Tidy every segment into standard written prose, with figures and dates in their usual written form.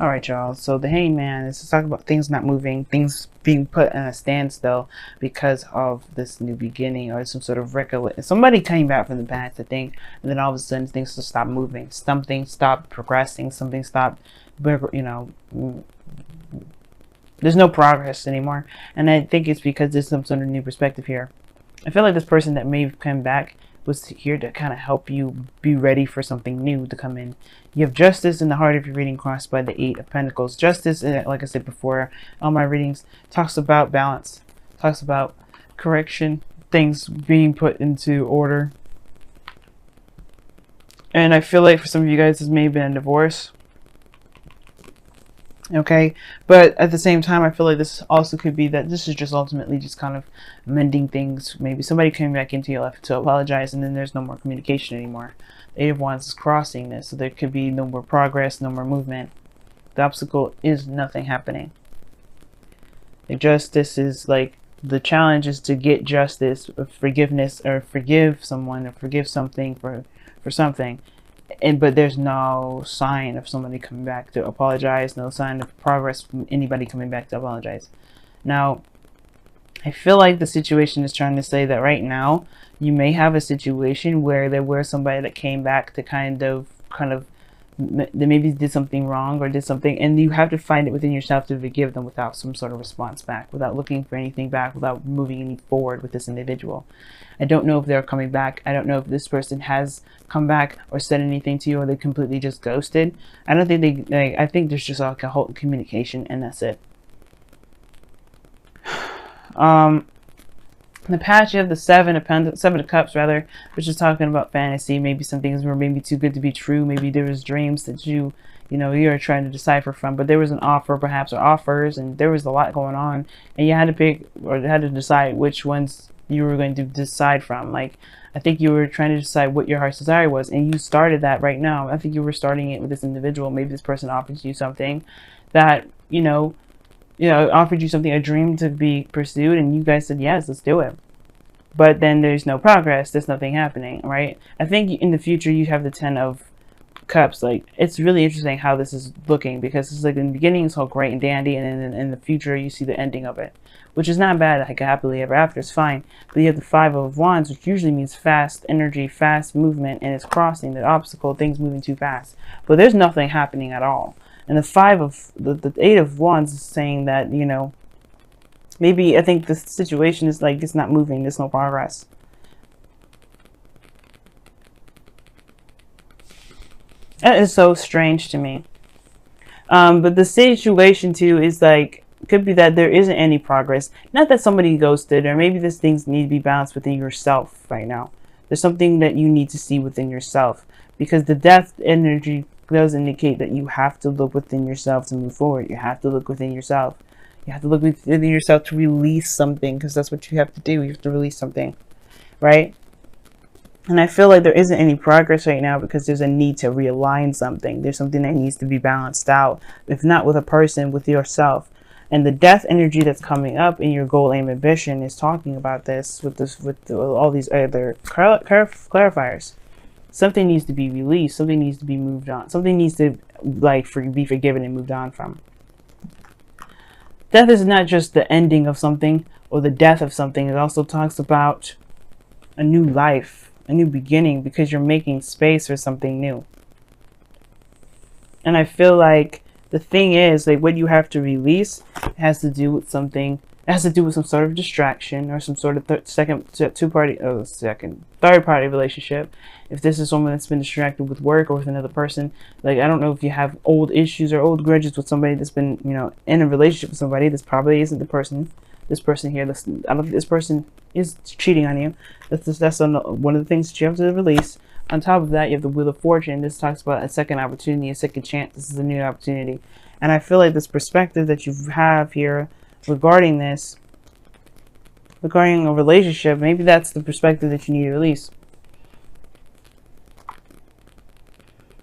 All right, y'all. So the hangman is to talk about things not moving, things being put in a standstill because of this new beginning or some sort of recollection. Somebody came back from the past, I think, and then all of a sudden things just stop moving. Something stopped progressing. Something stopped, there's no progress anymore. And I think it's because there's some sort of new perspective here. I feel like this person that may have come back was here to kind of help you be ready for something new to come in. You have justice in the heart of your reading crossed by the Eight of Pentacles. Justice, like I said before, all my readings talks about balance, talks about correction, things being put into order. And I feel like for some of you guys, this may have been a divorce. Okay, but at the same time, I feel like this also could be that this is just ultimately just kind of mending things. Maybe somebody came back into your life to apologize, and then there's no more communication anymore. The Eight of Wands is crossing this, so there could be no more progress, no more movement. The obstacle is nothing happening. The justice is like, the challenge is to get justice, or forgiveness, or forgive someone, or forgive something for something. But there's no sign of somebody coming back to apologize, no sign of progress from anybody coming back to apologize. Now, I feel like the situation is trying to say that right now you may have a situation where there was somebody that came back to kind of they maybe did something wrong or did something, and you have to find it within yourself to forgive them without some sort of response back, without looking for anything back, without moving any forward with this individual. I don't know if they're coming back. I don't know if this person has come back or said anything to you, or they completely just ghosted. I don't think I think there's just like a whole communication, and that's it. In the past, you have the Seven of Cups, rather, which is talking about fantasy. Maybe some things were maybe too good to be true. Maybe there was dreams that you're trying to decipher from, but there was an offer, perhaps, or offers, and there was a lot going on, and you had to pick or had to decide which ones you were going to decide from. Like, I think you were trying to decide what your heart's desire was, and you started that right now. I think you were starting it with this individual. Maybe this person offers you something that, offered you something, a dream to be pursued, and you guys said, yes, let's do it. But then there's no progress. There's nothing happening, right? I think in the future you have the Ten of Cups. Like, it's really interesting how this is looking, because it's like in the beginning it's all great and dandy, and then in the future you see the ending of it, which is not bad. Like, happily ever after is fine. But you have the Five of Wands, which usually means fast energy, fast movement, and it's crossing the obstacle, things moving too fast. But there's nothing happening at all. And the Eight of Wands is saying that, maybe I think the situation is like it's not moving, there's no progress. That is so strange to me. But the situation too is like, could be that there isn't any progress. Not that somebody ghosted, or maybe these things need to be balanced within yourself right now. There's something that you need to see within yourself, because the Death energy does indicate that you have to look within yourself to move forward. You have to look within yourself. You have to look within yourself to release something, because that's what you have to do. You have to release something, right? And I feel like there isn't any progress right now because there's a need to realign something. There's something that needs to be balanced out, if not with a person, with yourself. And the Death energy that's coming up in your goal, aim, ambition is talking about this with all these other clarifiers. Something needs to be released. Something needs to be moved on. Something needs to be forgiven and moved on from. Death is not just the ending of something or the death of something. It also talks about a new life, a new beginning, because you're making space for something new. And I feel like the thing is, like, what you have to release has to do with something. It has to do with some sort of distraction or some sort of third party relationship. If this is someone that's been distracted with work or with another person, like, I don't know if you have old issues or old grudges with somebody that's been, in a relationship with somebody. This probably isn't the person. This person here, I don't think this person is cheating on you. That's one of the things that you have to release. On top of that, you have the Wheel of Fortune. This talks about a second opportunity, a second chance. This is a new opportunity. And I feel like this perspective that you have here regarding a relationship, maybe that's the perspective that you need to release.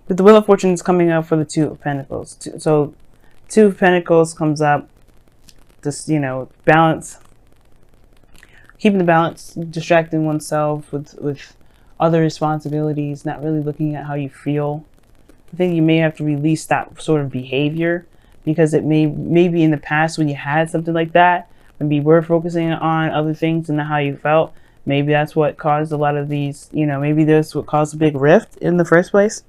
But the Wheel of Fortune is coming up for the Two of Pentacles. So Two of Pentacles comes up, this, balance, keeping the balance, distracting oneself with other responsibilities, not really looking at how you feel. I think you may have to release that sort of behavior, because it maybe in the past when you had something like that, when you were focusing on other things and not how you felt, maybe that's what caused a lot of these, you know, maybe that's what caused a big rift in the first place.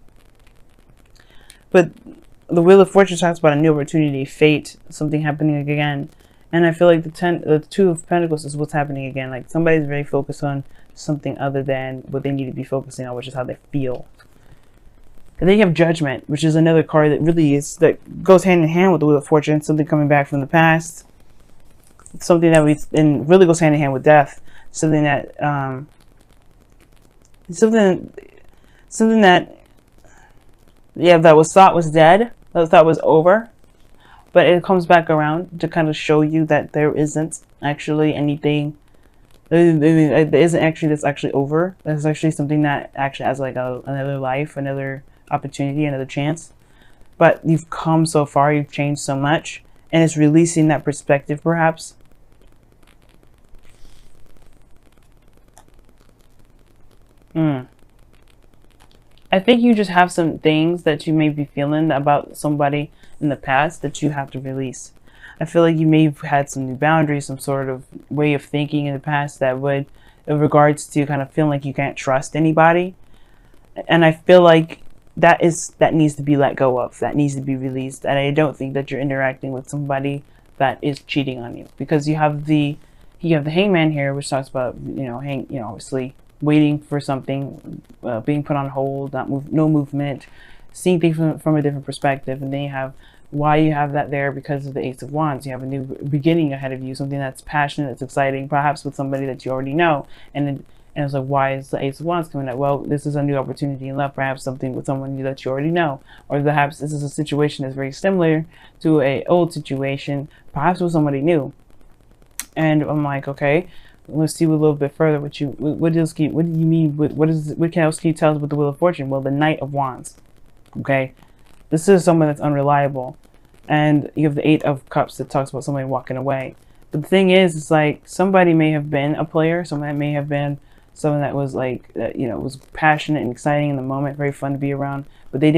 But the Wheel of Fortune talks about a new opportunity, fate, something happening again. And I feel like the Two of Pentacles is what's happening again. Like somebody's very focused on something other than what they need to be focusing on, which is how they feel. And then you have Judgment, which is another card that really that goes hand in hand with the Wheel of Fortune. Something coming back from the past. Something that and really goes hand in hand with death. Something that something that, yeah, that was thought was dead, that was thought was over, but it comes back around to kind of show you that there isn't actually anything. There isn't actually that's actually over. There's actually something that actually has like another life, another opportunity, another chance. But you've come so far, you've changed so much, and it's releasing that perspective, perhaps. I think you just have some things that you may be feeling about somebody in the past that you have to release. I feel like you may have had some new boundaries, some sort of way of thinking in the past that would, in regards to kind of feeling like you can't trust anybody. And I feel like that needs to be let go of. That needs to be released. And I don't think that you're interacting with somebody that is cheating on you, because you have the Hangman here, which talks about, obviously waiting for something, being put on hold, no movement, seeing things from a different perspective. And then you have why you have that there, because of the Ace of Wands. You have a new beginning ahead of you, something that's passionate, that's exciting, perhaps with somebody that you already know. And it's like, why is the Ace of Wands coming up? Well, this is a new opportunity in love, perhaps something with someone that you already know, or perhaps this is a situation that's very similar to an old situation, perhaps with somebody new. And I'm like, okay, let's see a little bit further. What do you mean? What else can you tell us with the Wheel of Fortune? Well, the Knight of Wands. Okay, this is someone that's unreliable, and you have the Eight of Cups that talks about somebody walking away. But the thing is, it's like somebody may have been a player, someone that may have been someone that was like, was passionate and exciting in the moment, very fun to be around, but they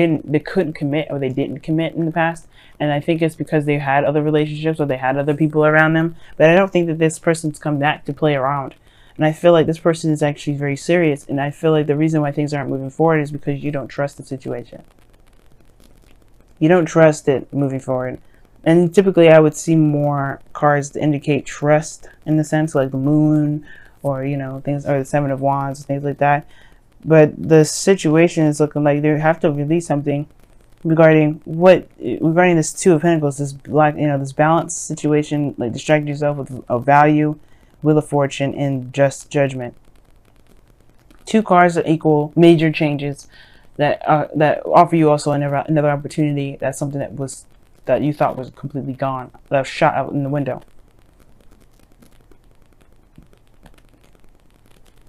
couldn't commit, or they didn't commit in the past. And I think it's because they had other relationships, or they had other people around them. But I don't think that this person's come back to play around. And I feel like this person is actually very serious. And I feel like the reason why things aren't moving forward is because you don't trust the situation. You don't trust it moving forward. And typically I would see more cards to indicate trust, in the sense like the Moon, or things, or the Seven of Wands, things like that. But the situation is looking like they have to release something regarding this Two of Pentacles, this this balanced situation, like distract yourself with a value, Wheel of Fortune, and just Judgment. Two cards that equal major changes that offer you also another opportunity. That's something that you thought was completely gone, that was shot out in the window.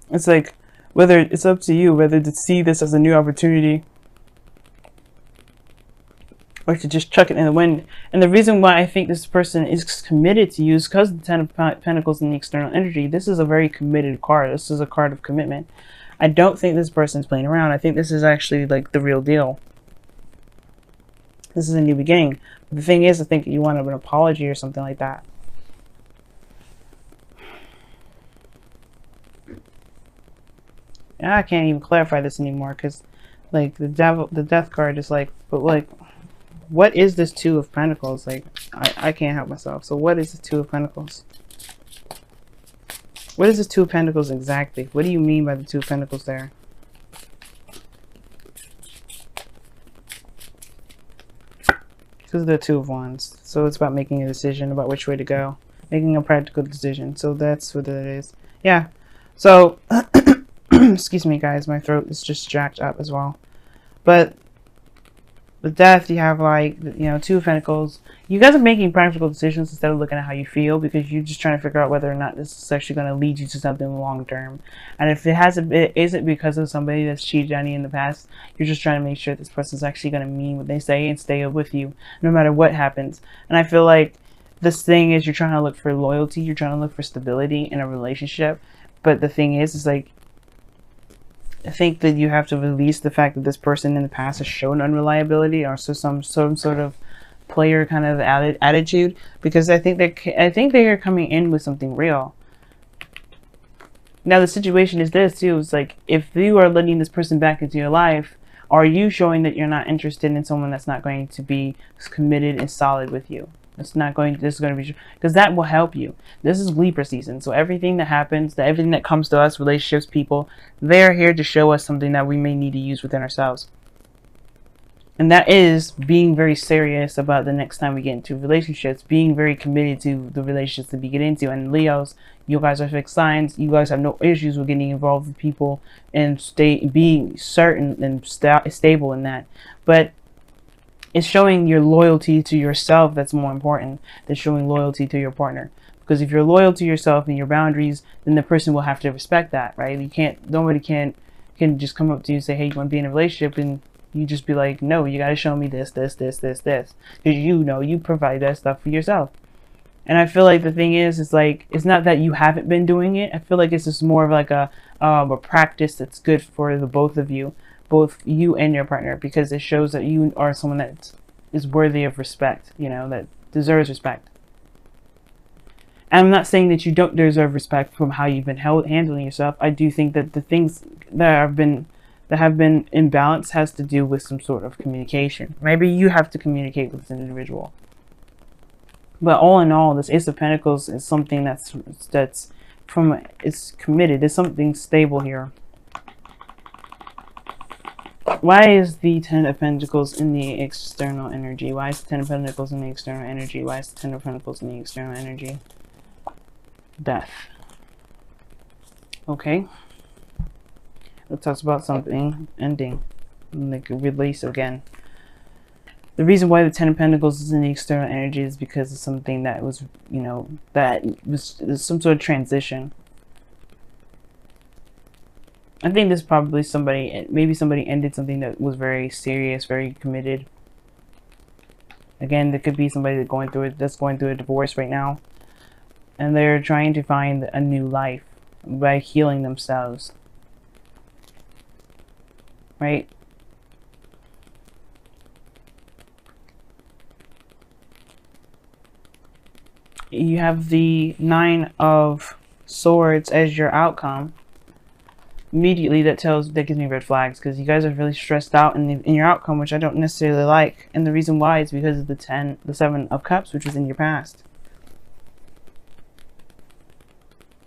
It's like, whether it's up to you whether to see this as a new opportunity or to just chuck it in the wind. And the reason why I think this person is committed to you is because of the Ten of Pentacles and the external energy. This is a very committed card. This is a card of commitment. I don't think this person's playing around. I think this is actually like the real deal. This is a new beginning. But the thing is, I think you want an apology or something like that. I can't even clarify this anymore, because like the death card is like, but like, what is this Two of Pentacles? Like, I can't help myself. So what is the Two of Pentacles? What is the Two of Pentacles exactly? What do you mean by the Two of Pentacles there? This is the Two of Wands. So it's about making a decision about which way to go. Making a practical decision. So that's what it is. Yeah. So excuse me guys, my throat is just jacked up as well. But with death, you have like, Two of Pentacles. You guys are making practical decisions instead of looking at how you feel, because you're just trying to figure out whether or not this is actually going to lead you to something long term. And if it isn't because of somebody that's cheated on you in the past, you're just trying to make sure this person's actually going to mean what they say and stay with you no matter what happens. And I feel like this thing is, you're trying to look for loyalty, you're trying to look for stability in a relationship. But the thing is like, I think that you have to release the fact that this person in the past has shown unreliability, or so some sort of player kind of attitude, because I think they are coming in with something real. Now the situation is this too, it's like, if you are letting this person back into your life, are you showing that you're not interested in someone that's not going to be committed and solid with you? This is going to be, because that will help you. This is Libra season, so everything that happens, everything that comes to us, relationships, people, they're here to show us something that we may need to use within ourselves. And that is being very serious about the next time we get into relationships, being very committed to the relationships that we get into. And Leos, you guys are fixed signs. You guys have no issues with getting involved with people and being certain and stable in that. But it's showing your loyalty to yourself that's more important than showing loyalty to your partner. Because if you're loyal to yourself and your boundaries, then the person will have to respect that, right? Nobody can just come up to you and say, hey, you want to be in a relationship, and you just be like, no, you got to show me this. Because you provide that stuff for yourself. And I feel like the thing is like, it's not that you haven't been doing it. I feel like it's just more of like a practice that's good for the both of you. Both you and your partner, because it shows that you are someone that is worthy of respect, that deserves respect. And I'm not saying that you don't deserve respect from how you've been handling yourself. I do think that the things that have been imbalanced has to do with some sort of communication. Maybe you have to communicate with an individual. But all in all, this Ace of Pentacles is something it's committed. There's something stable here. Why is the Ten of Pentacles in the external energy? Why is the Ten of Pentacles in the external energy? Why is the Ten of Pentacles in the external energy? Death. Okay. It talks about something ending. Like a release again. The reason why the Ten of Pentacles is in the external energy is because of something that was, that was some sort of transition. I think this is probably maybe somebody ended something that was very serious, very committed. Again, there could be somebody that's going through a divorce right now, and they're trying to find a new life by healing themselves. Right? You have the Nine of Swords as your outcome. Immediately that gives me red flags, because you guys are really stressed out in your outcome, which I don't necessarily like. And the reason why is because of the Seven of Cups, which was in your past.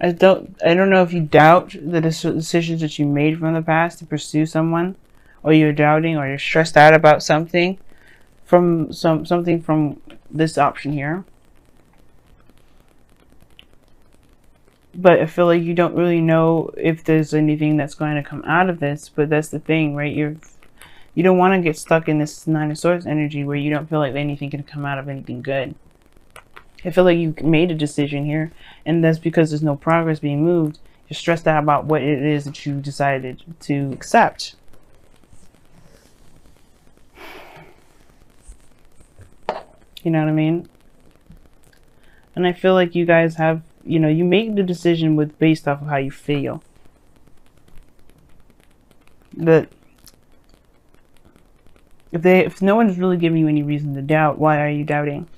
I don't know if you doubt the decisions that you made from the past to pursue someone, or you're doubting, or you're stressed out about something from this option here. But I feel like you don't really know if there's anything that's going to come out of this. But that's the thing, right? You don't want to get stuck in this Nine of Swords energy where you don't feel like anything can come out of anything good. I feel like you made a decision here, and that's because there's no progress being moved. You're stressed out about what it is that you decided to accept. You know what I mean? And I feel like you guys have, you make the decision based off of how you feel. But if no one's really giving you any reason to doubt, why are you doubting?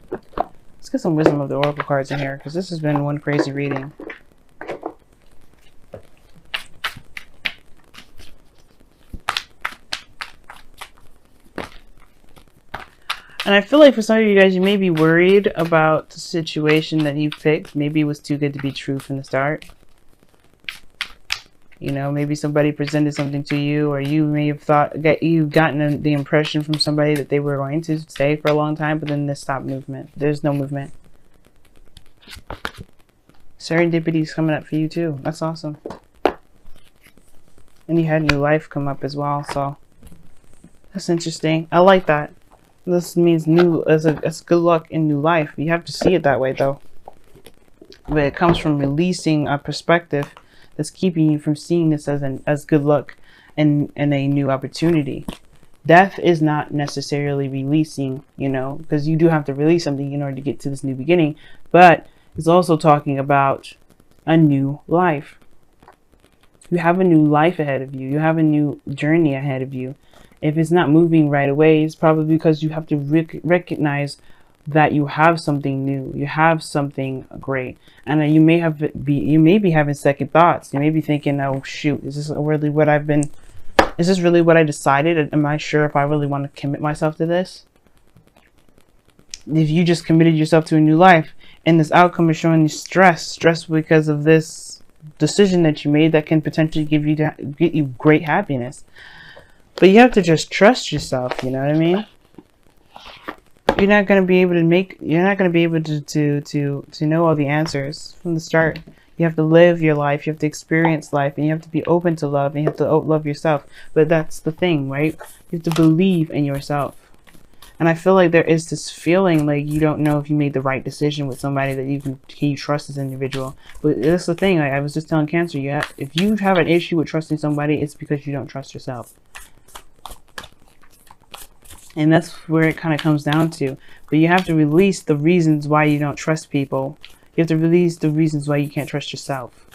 Let's get some wisdom of the oracle cards in here, because this has been one crazy reading. And I feel like for some of you guys, you may be worried about the situation that you picked. Maybe it was too good to be true from the start. Maybe somebody presented something to you, or you may have you've gotten the impression from somebody that they were going to stay for a long time, but then they stopped movement. There's no movement. Serendipity is coming up for you too. That's awesome. And you had new life come up as well, so that's interesting. I like that. This means it's good luck in new life. You have to see it that way though. But it comes from releasing a perspective that's keeping you from seeing this as good luck and a new opportunity. Death is not necessarily releasing, because you do have to release something in order to get to this new beginning, but it's also talking about a new life. You have a new life ahead of you. You have a new journey ahead of you. If it's not moving right away, it's probably because you have to recognize that you have something new. You have something great. And you may be having second thoughts. You may be thinking, oh shoot, is this really what is this really what I decided? Am I sure if I really want to commit myself to this? If you just committed yourself to a new life and this outcome is showing you stress because of this decision that you made that can potentially get you great happiness. But you have to just trust yourself, you know what I mean? You're not going to be able to know all the answers from the start. You have to live your life, you have to experience life, and you have to be open to love, and you have to love yourself. But that's the thing, right? You have to believe in yourself. And I feel like there is this feeling like you don't know if you made the right decision with somebody that you trust this individual. But that's the thing, like I was just telling Cancer, if you have an issue with trusting somebody, it's because you don't trust yourself. And that's where it kind of comes down to. But you have to release the reasons why you don't trust people. You have to release the reasons why you can't trust yourself.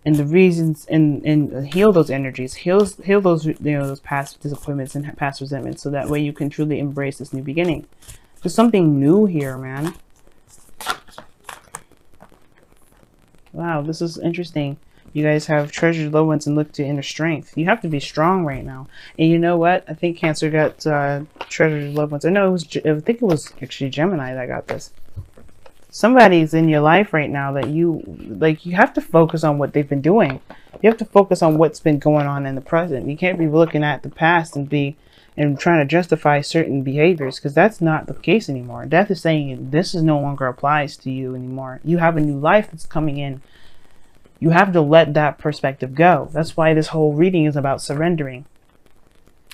And the reasons, and heal those energies, heal those, those past disappointments and past resentments, so that way you can truly embrace this new beginning. There's something new here, man. Wow, this is interesting. You guys have treasured loved ones and look to inner strength. You have to be strong right now. And you know what? I think Cancer got treasured loved ones. I think it was actually Gemini that got this. Somebody's in your life right now that you have to focus on what they've been doing. You have to focus on what's been going on in the present. You can't be looking at the past and trying to justify certain behaviors, because that's not the case anymore. Death is saying this is no longer applies to you anymore. You have a new life that's coming in. You have to let that perspective go. That's why this whole reading is about surrendering.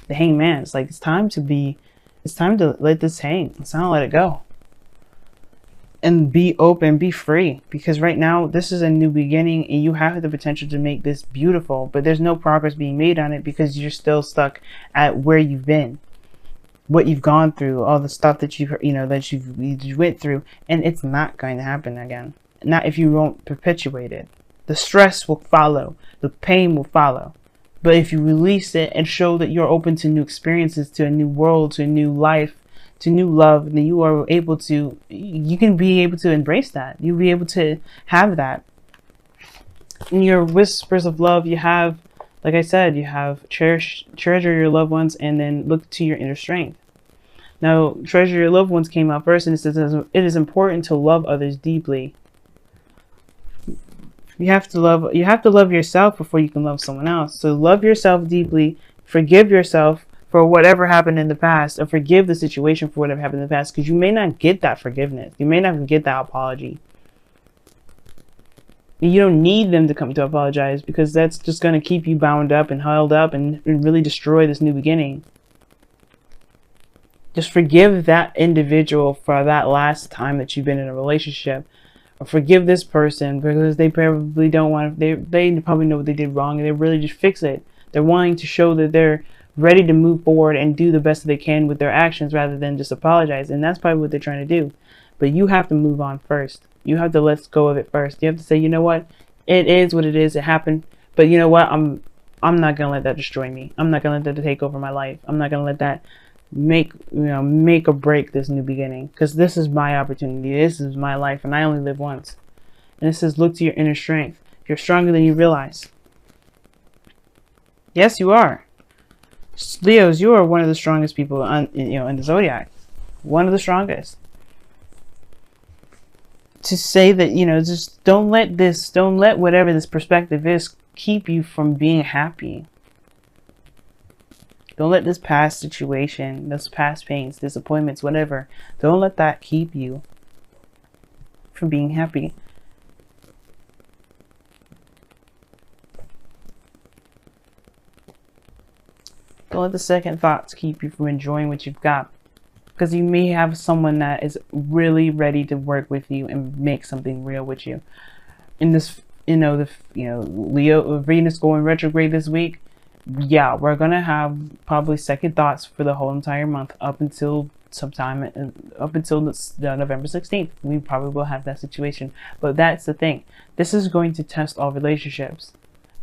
The Hangman. It's like it's time to let this hang. It's time to let it go. And be open, be free. Because right now, this is a new beginning and you have the potential to make this beautiful. But there's no progress being made on it because you're still stuck at where you've been. What you've gone through, all the stuff that you went through. And it's not going to happen again. Not if you won't perpetuate it. The stress will follow. The pain will follow. But if you release it and show that you're open to new experiences, to a new world, to a new life, to new love, then you can be able to embrace that. You'll be able to have that. In your whispers of love, you have, like I said, you have treasure your loved ones and then look to your inner strength. Now, treasure your loved ones came out first, and it says it is important to love others deeply. You have to love yourself before you can love someone else. So love yourself deeply, forgive yourself for whatever happened in the past, or forgive the situation for whatever happened in the past, because you may not get that forgiveness. You may not get that apology. You don't need them to come to apologize, because that's just going to keep you bound up and held up and really destroy this new beginning. Just forgive that individual for that last time that you've been in a relationship. Or forgive this person because they probably don't want to, they probably know what they did wrong and they really just fix it. They're wanting to show that they're ready to move forward and do the best that they can with their actions rather than just apologize. And that's probably what they're trying to do. But you have to move on first. You have to let go of it first. You have to say, you know what? It is what it is. It happened. But you know what? I'm not going to let that destroy me. I'm not going to let that take over my life. I'm not going to let that make or break this new beginning, because this is my opportunity. This is my life, and I only live once. And it says, look to your inner strength. You're stronger than you realize. Yes, you are. Leos, you are one of the strongest people in the zodiac. One of the strongest. To say that, just don't let whatever this perspective is keep you from being happy. Don't let this past situation, those past pains, disappointments, whatever, don't let that keep you from being happy. Don't let the second thoughts keep you from enjoying what you've got. Because you may have someone that is really ready to work with you and make something real with you. In this, Leo, Venus going retrograde this week. Yeah, we're gonna have probably second thoughts for the whole entire month up until November 16th. We probably will have that situation. But that's the thing. This is going to test all relationships.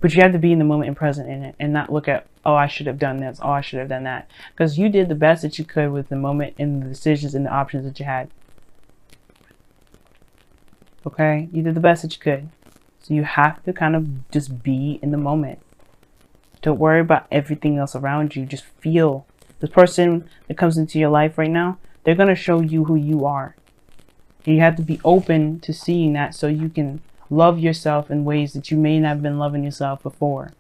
But you have to be in the moment and present in it, and not look at, oh, I should have done this, oh, I should have done that. Because you did the best that you could with the moment and the decisions and the options that you had. Okay? You did the best that you could. So you have to kind of just be in the moment. Don't worry about everything else around you. Just feel. The person that comes into your life right now, they're going to show you who you are. And you have to be open to seeing that so you can love yourself in ways that you may not have been loving yourself before.